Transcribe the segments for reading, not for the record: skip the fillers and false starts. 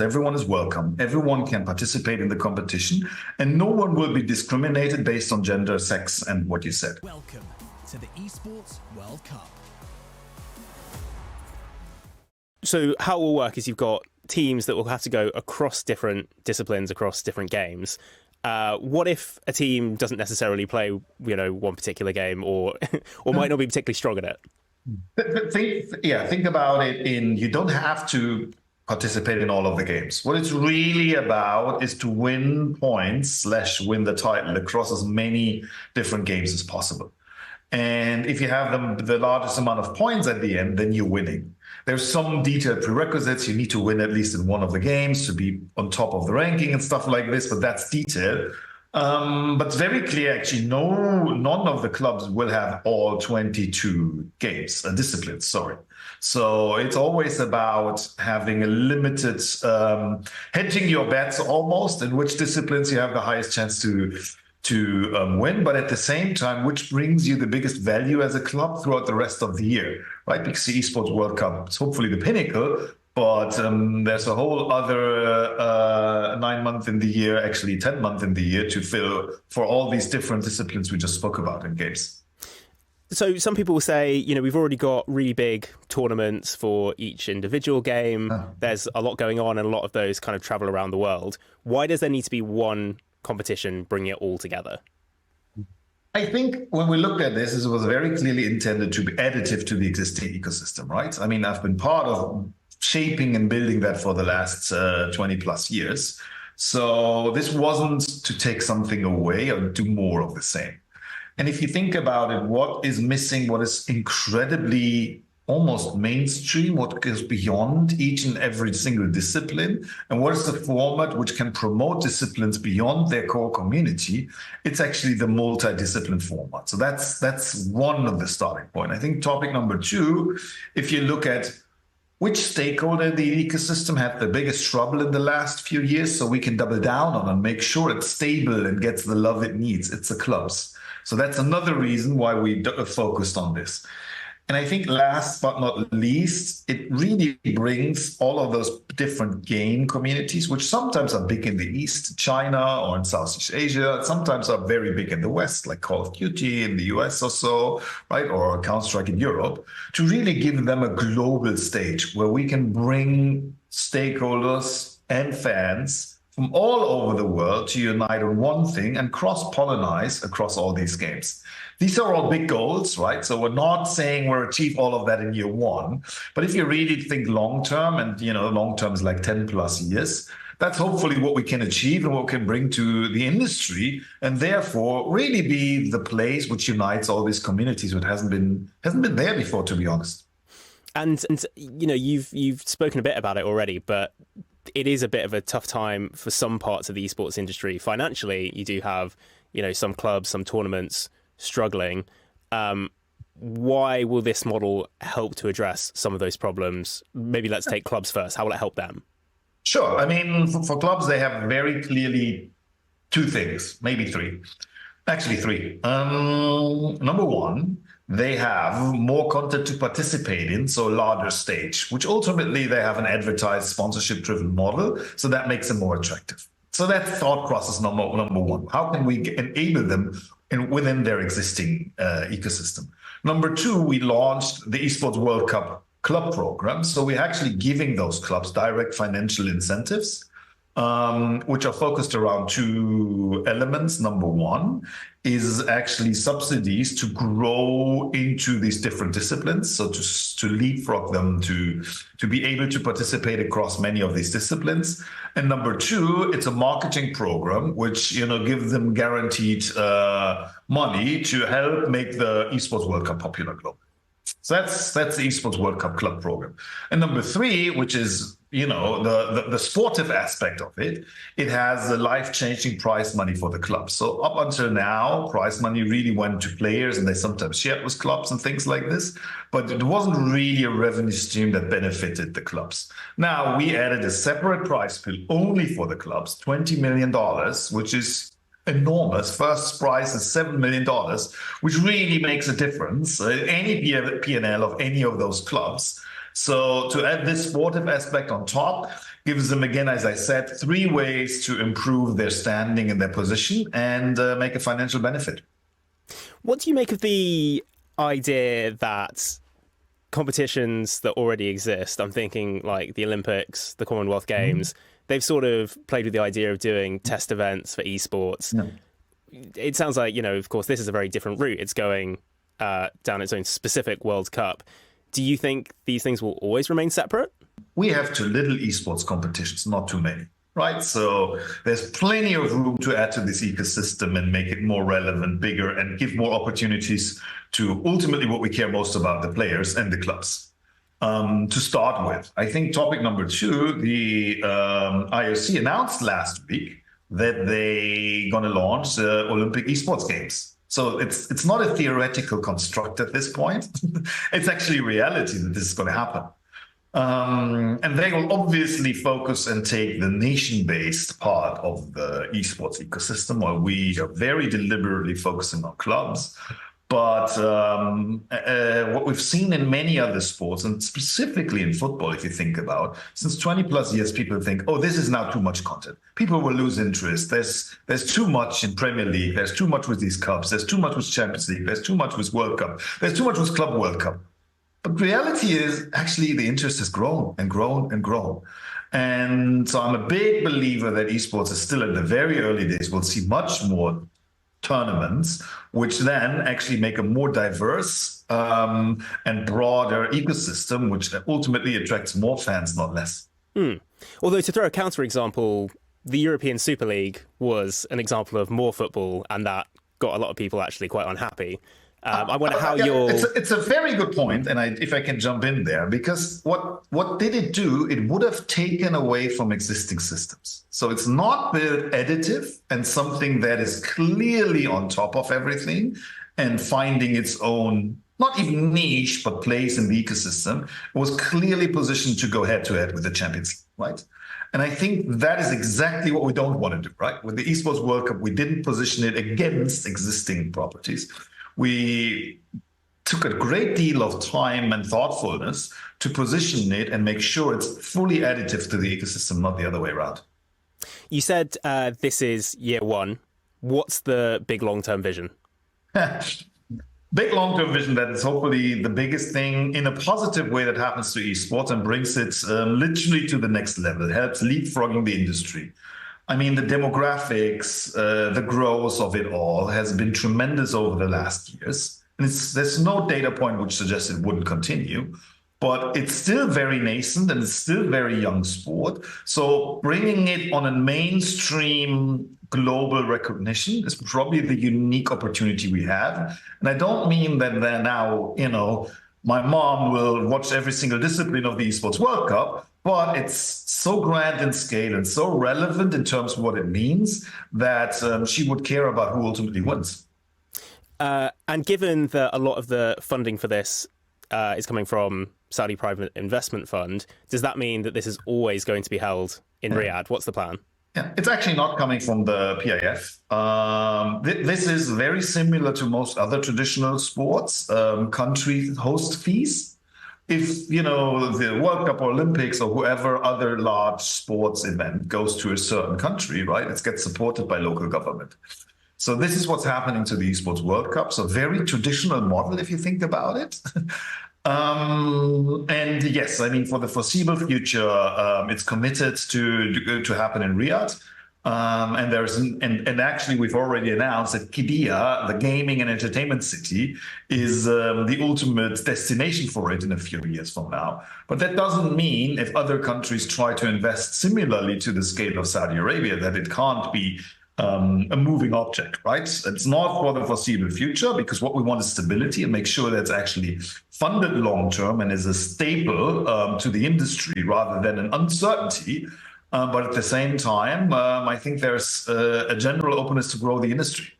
Everyone is welcome. Everyone can participate in the competition, and no one will be discriminated based on gender, sex, and what you said. Welcome to the Esports World Cup. So how it will work is you've got teams that will have to go across different disciplines, across different games. What if a team doesn't necessarily play, one particular game, or might not be particularly strong at it? Think about it you don't have to participate in all of the games. What it's really about is to win points / win the title across as many different games as possible. And if you have the largest amount of points at the end, then you're winning. There's some detailed prerequisites. You need to win at least in one of the games to be on top of the ranking and stuff like this, but that's detailed. But it's very clear, actually, none of the clubs will have all 22 disciplines, sorry. So it's always about having a limited, hedging your bets almost, in which disciplines you have the highest chance to win, but at the same time, which brings you the biggest value as a club throughout the rest of the year, right? Because the Esports World Cup is hopefully the pinnacle, but there's a whole other 9 months in the year, actually 10 months in the year, to fill for all these different disciplines we just spoke about in games. So some people will say, we've already got really big tournaments for each individual game. There's a lot going on, and a lot of those kind of travel around the world. Why does there need to be one competition bringing it all together? I think when we looked at this, it was very clearly intended to be additive to the existing ecosystem, right? I mean, I've been part of shaping and building that for the last 20 plus years. So this wasn't to take something away or do more of the same. And if you think about it, what is missing, what is incredibly almost mainstream, what goes beyond each and every single discipline, and what is the format which can promote disciplines beyond their core community? It's actually the multidiscipline format. So that's one of the starting point. I think topic number 2, if you look at which stakeholder in the ecosystem had the biggest trouble in the last few years, so we can double down on and make sure it's stable and gets the love it needs, it's the clubs. So that's another reason why we focused on this. And I think last but not least, it really brings all of those different game communities, which sometimes are big in the East, China, or in Southeast Asia, sometimes are very big in the West, like Call of Duty in the US or so, right? Or Counter-Strike in Europe, to really give them a global stage where we can bring stakeholders and fans from all over the world to unite on one thing and cross-pollinize across all these games. These are all big goals, right? So we're not saying we'll achieve all of that in year 1, but if you really think long-term, and long-term is like 10 plus years, that's hopefully what we can achieve and what we can bring to the industry, and therefore really be the place which unites all these communities, which hasn't been there before, to be honest. And you've spoken a bit about it already, but it is a bit of a tough time for some parts of the esports industry. Financially, you do have, some clubs, some tournaments struggling. Why will this model help to address some of those problems? Maybe let's take clubs first. How will it help them? Sure. I mean, for clubs, they have very clearly 2 things, maybe 3. Actually 3. Number 1, they have more content to participate in, so a larger stage, which ultimately they have an advertised sponsorship-driven model, so that makes them more attractive. So that's thought process number 1. How can we enable them within their existing ecosystem? Number 2, we launched the Esports World Cup club program. So we're actually giving those clubs direct financial incentives, which are focused around 2 elements. Number 1 is actually subsidies to grow into these different disciplines. So to leapfrog them to be able to participate across many of these disciplines. And number 2, it's a marketing program, which, gives them guaranteed money to help make the Esports World Cup popular globally. So that's the Esports World Cup club program. And number 3, which is the sportive aspect of it, it has a life-changing prize money for the club. So up until now, prize money really went to players, and they sometimes shared with clubs and things like this, but it wasn't really a revenue stream that benefited the clubs. Now we added a separate prize pool only for the clubs, $20 million, which is enormous. First prize is $7 million, which really makes a difference. Any P&L of any of those clubs. So to add this sportive aspect on top gives them, again, as I said, 3 ways to improve their standing and their position and make a financial benefit. What do you make of the idea that competitions that already exist, I'm thinking like the Olympics, the Commonwealth Games, they've sort of played with the idea of doing test events for esports. No. It sounds like, of course, this is a very different route. It's going down its own specific World Cup. Do you think these things will always remain separate? We have too little esports competitions, not too many, right? So there's plenty of room to add to this ecosystem and make it more relevant, bigger, and give more opportunities to ultimately what we care most about, the players and the clubs. To start with, I think topic number 2, the IOC announced last week that they're going to launch the Olympic Esports Games. So it's not a theoretical construct at this point. It's actually reality that this is going to happen. And they will obviously focus and take the nation-based part of the esports ecosystem, while we are very deliberately focusing on clubs. But what we've seen in many other sports, and specifically in football, if you think about, since 20 plus years, people think, oh, this is now too much content. People will lose interest. There's too much in Premier League. There's too much with these cups. There's too much with Champions League. There's too much with World Cup. There's too much with Club World Cup. But reality is actually the interest has grown and grown and grown. And so I'm a big believer that esports is still at the very early days. We'll see much more tournaments, which then actually make a more diverse and broader ecosystem, which ultimately attracts more fans, not less. Although, to throw a counterexample, the European Super League was an example of more football, and that got a lot of people actually quite unhappy. I wonder how you're... It's a very good point, and if I can jump in there, because what did it do? It would have taken away from existing systems. So it's not built additive and something that is clearly on top of everything and finding its own, not even niche, but place in the ecosystem. It was clearly positioned to go head-to-head with the Champions League, right? And I think that is exactly what we don't want to do, right? With the Esports World Cup, we didn't position it against existing properties. We took a great deal of time and thoughtfulness to position it and make sure it's fully additive to the ecosystem, not the other way around. You said this is year 1. What's the big long-term vision? Big long-term vision that is hopefully the biggest thing in a positive way that happens to esports and brings it literally to the next level, helps leapfrogging the industry. I mean, the demographics, the growth of it all has been tremendous over the last years. And there's no data point which suggests it wouldn't continue, but it's still very nascent and it's still very young sport. So bringing it on a mainstream global recognition is probably the unique opportunity we have. And I don't mean that they're now, my mom will watch every single discipline of the Esports World Cup, but it's so grand in scale and so relevant in terms of what it means that she would care about who ultimately wins. And given that a lot of the funding for this is coming from Saudi Private Investment Fund, does that mean that this is always going to be held in Riyadh? What's the plan? Yeah, it's actually not coming from the PIF. This is very similar to most other traditional sports, country host fees. If, the World Cup or Olympics or whoever other large sports event goes to a certain country, right, it gets supported by local government. So this is what's happening to the Esports World Cup. So very traditional model, if you think about it. And yes, I mean, for the foreseeable future, it's committed to happen in Riyadh. And actually, we've already announced that Qiddiya, the gaming and entertainment city, is the ultimate destination for it in a few years from now. But that doesn't mean if other countries try to invest similarly to the scale of Saudi Arabia, that it can't be a moving object, right? It's not for the foreseeable future, because what we want is stability and make sure that it's actually funded long term and is a staple to the industry rather than an uncertainty. But at the same time, I think there's a general openness to grow the industry.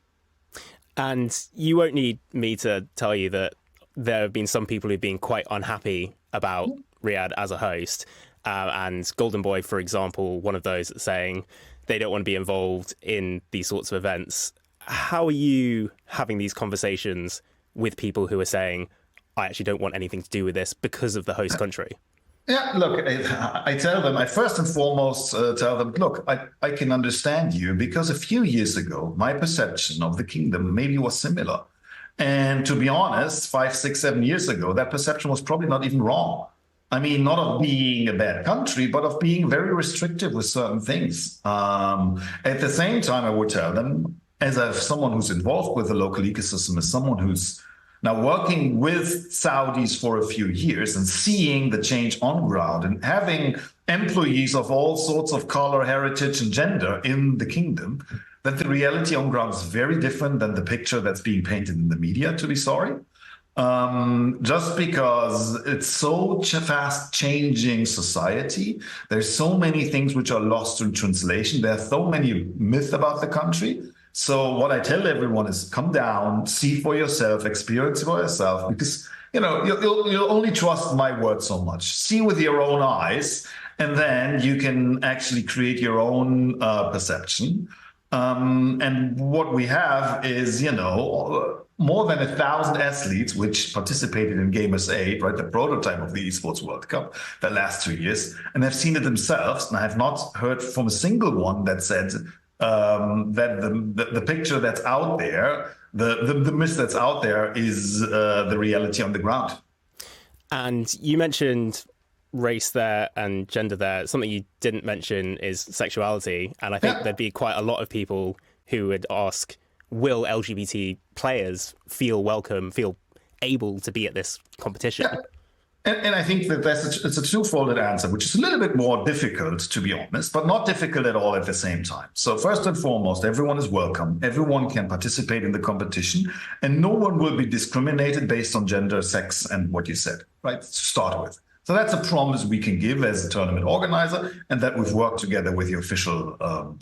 And you won't need me to tell you that there have been some people who've been quite unhappy about Riyadh as a host. And Golden Boy, for example, one of those that's saying they don't want to be involved in these sorts of events. How are you having these conversations with people who are saying, I actually don't want anything to do with this because of the host country? Yeah, look, I tell them, I first and foremost tell them, look, I can understand you because a few years ago, my perception of the kingdom maybe was similar. And to be honest, 5, 6, 7 years ago, that perception was probably not even wrong. I mean, not of being a bad country, but of being very restrictive with certain things. At the same time, I would tell them, someone who's involved with the local ecosystem, as someone who's now working with Saudis for a few years and seeing the change on ground and having employees of all sorts of color, heritage, and gender in the kingdom, that the reality on ground is very different than the picture that's being painted in the media, to be sorry. Just because it's so fast changing society, there's so many things which are lost in translation. There are so many myths about the country. So what I tell everyone is come down, see for yourself, experience for yourself, because you'll only trust my word so much. See with your own eyes, and then you can actually create your own perception. And what we have is, more than 1,000 athletes which participated in Gamers 8, right, the prototype of the Esports World Cup, the last 2 years, and have seen it themselves. And I have not heard from a single one that said that the picture that's out there, the myth that's out there is the reality on the ground. And you mentioned race there and gender there. Something you didn't mention is sexuality. And I think there'd be quite a lot of people who would ask, will LGBT players feel welcome, feel able to be at this competition? Yeah. And I think that it's a two-folded answer, which is a little bit more difficult, to be honest, but not difficult at all at the same time. So first and foremost, everyone is welcome. Everyone can participate in the competition, and no one will be discriminated based on gender, sex, and what you said, right, to start with. So that's a promise we can give as a tournament organizer, and that we've worked together with the official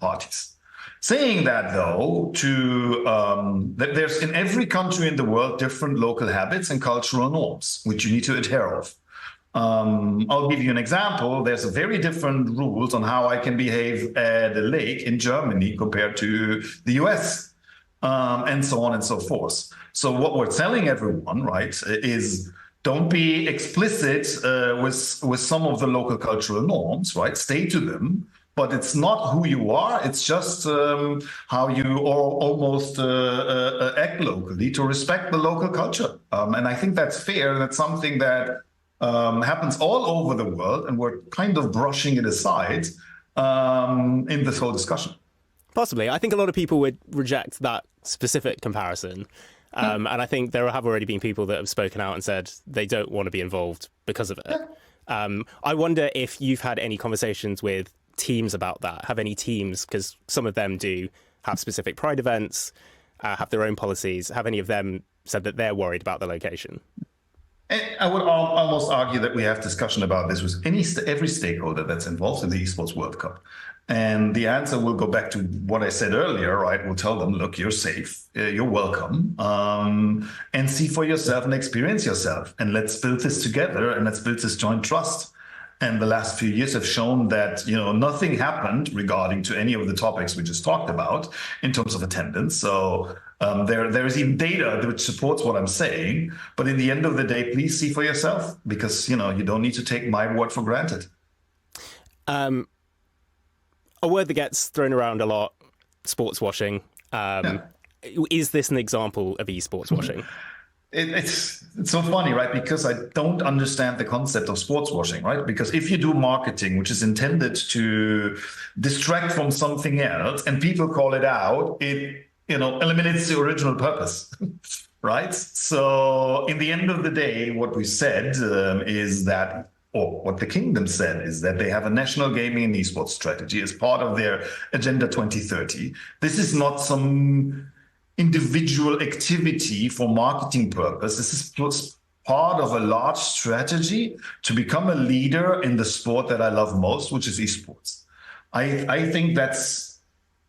parties. Saying that, though, that there's in every country in the world different local habits and cultural norms, which you need to adhere of. I'll give you an example. There's a very different rules on how I can behave at a lake in Germany compared to the US, and so on and so forth. So what we're telling everyone, right, is don't be explicit with some of the local cultural norms, right? Stay to them. But it's not who you are. It's just how you almost act locally to respect the local culture. And I think that's fair. That's something that happens all over the world. And we're kind of brushing it aside in this whole discussion. Possibly. I think a lot of people would reject that specific comparison. And I think there have already been people that have spoken out and said they don't want to be involved because of it. I wonder if you've had any conversations with teams about that. Have any teams, because some of them do have specific pride events, have their own policies, have any of them said that they're worried about the location? I would almost argue that we have discussion about this with every stakeholder that's involved in the Esports World Cup. And the answer will go back to what I said earlier, right? We'll tell them, look, you're safe, you're welcome, and see for yourself and experience yourself. And let's build this together, and let's build this joint trust. And the last few years have shown that, nothing happened regarding to any of the topics we just talked about in terms of attendance. So there is even data which supports what I'm saying. But in the end of the day, please see for yourself, because, you don't need to take my word for granted. A word that gets thrown around a lot, sports washing. Is this an example of esports washing? It's so funny, right? Because I don't understand the concept of sports washing, right? Because if you do marketing, which is intended to distract from something else, and people call it out, it eliminates the original purpose, right? So in the end of the day, what we said is that, or what the kingdom said, is that they have a national gaming and esports strategy as part of their Agenda 2030. This is not some individual activity for marketing purpose. This is part of a large strategy to become a leader in the sport that I love most, which is esports. I think that's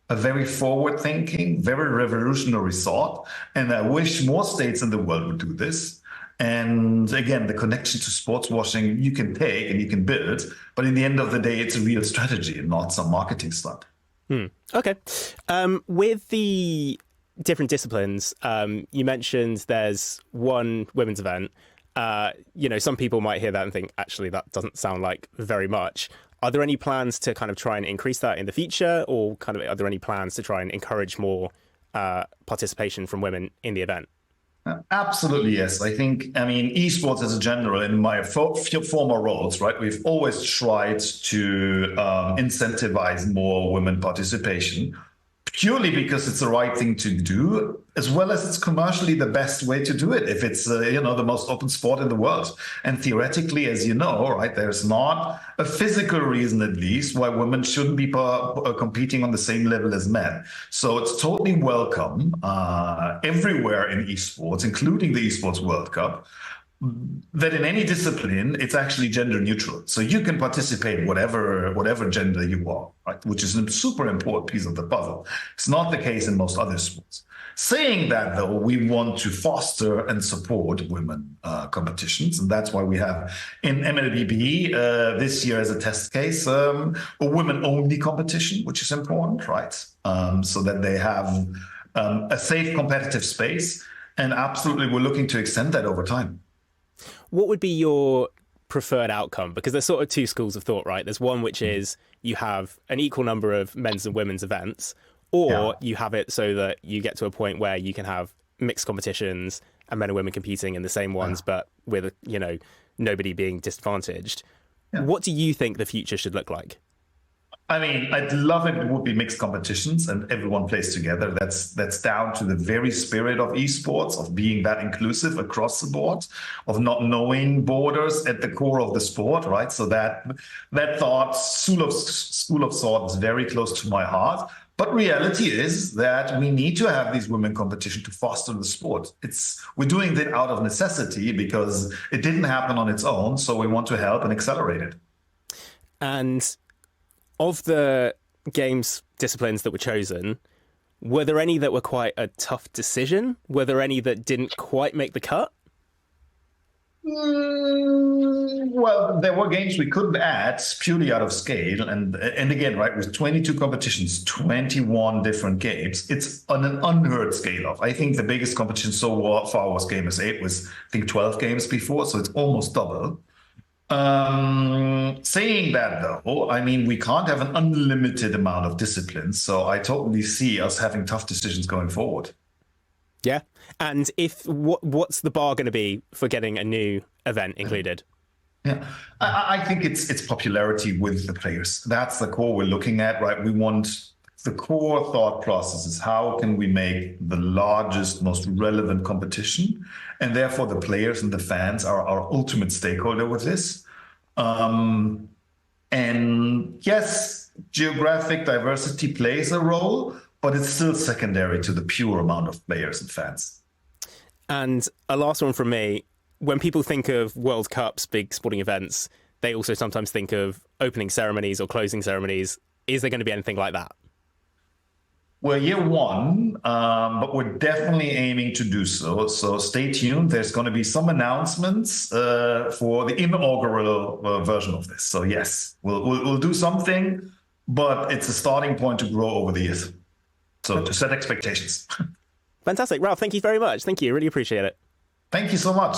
a very forward-thinking, very revolutionary thought, and I wish more states in the world would do this. And again, the connection to sports washing you can take and you can build, but in the end of the day, it's a real strategy and not some marketing stunt. Okay. With the different disciplines, you mentioned there's one women's event Some people might hear that and think, actually, that doesn't sound like very much. Are there any plans to kind of try and increase that in the future, or kind of are there any plans to try and encourage more participation from women in the event? Absolutely, yes. I mean, esports as a general, in my former roles, right, we've always tried to incentivize more women participation, purely because it's the right thing to do, as well as it's commercially the best way to do it if it's the most open sport in the world. And theoretically, as you know, right, there's not a physical reason, at least, why women shouldn't be competing on the same level as men. So it's totally welcome everywhere in esports, including the Esports World Cup, that in any discipline, it's actually gender neutral. So you can participate whatever gender you are, right? Which is a super important piece of the puzzle. It's not the case in most other sports. Saying that, though, we want to foster and support women competitions. And that's why we have in MLBB this year as a test case, a women-only competition, which is important, right? So that they have a safe competitive space. And absolutely, we're looking to extend that over time. What would be your preferred outcome? Because there's sort of two schools of thought, right? There's one which is you have an equal number of men's and women's events, or you have it so that you get to a point where you can have mixed competitions and men and women competing in the same ones, but with, nobody being disadvantaged. Yeah. What do you think the future should look like? I mean, I'd love it would be mixed competitions and everyone plays together. That's down to the very spirit of esports, of being that inclusive across the board, of not knowing borders at the core of the sport, right? So that thought, school of thought is very close to my heart. But reality is that we need to have these women competition to foster the sport. We're doing that out of necessity because it didn't happen on its own. So we want to help and accelerate it. And of the games disciplines that were chosen, were there any that were quite a tough decision? Were there any that didn't quite make the cut? Well, there were games we couldn't add purely out of scale. And again, right, with 22 competitions, 21 different games, it's on an unheard scale of. I think the biggest competition so far was Game S8, was, I think, 12 games before. So it's almost double. Saying that, though, I mean, we can't have an unlimited amount of disciplines. So I totally see us having tough decisions going forward. Yeah. And what's the bar going to be for getting a new event included? Yeah, I think it's popularity with the players. That's the core we're looking at, right? We want the core thought process is how can we make the largest, most relevant competition? And therefore, the players and the fans are our ultimate stakeholder with this. And yes, geographic diversity plays a role, but it's still secondary to the pure amount of players and fans. And a last one from me. When people think of World Cups, big sporting events, they also sometimes think of opening ceremonies or closing ceremonies. Is there going to be anything like that? We're year one, but we're definitely aiming to do so. So stay tuned. There's going to be some announcements for the inaugural version of this. So yes, we'll do something, but it's a starting point to grow over the years. So to set expectations. Fantastic. Ralf, thank you very much. Thank you. Really appreciate it. Thank you so much.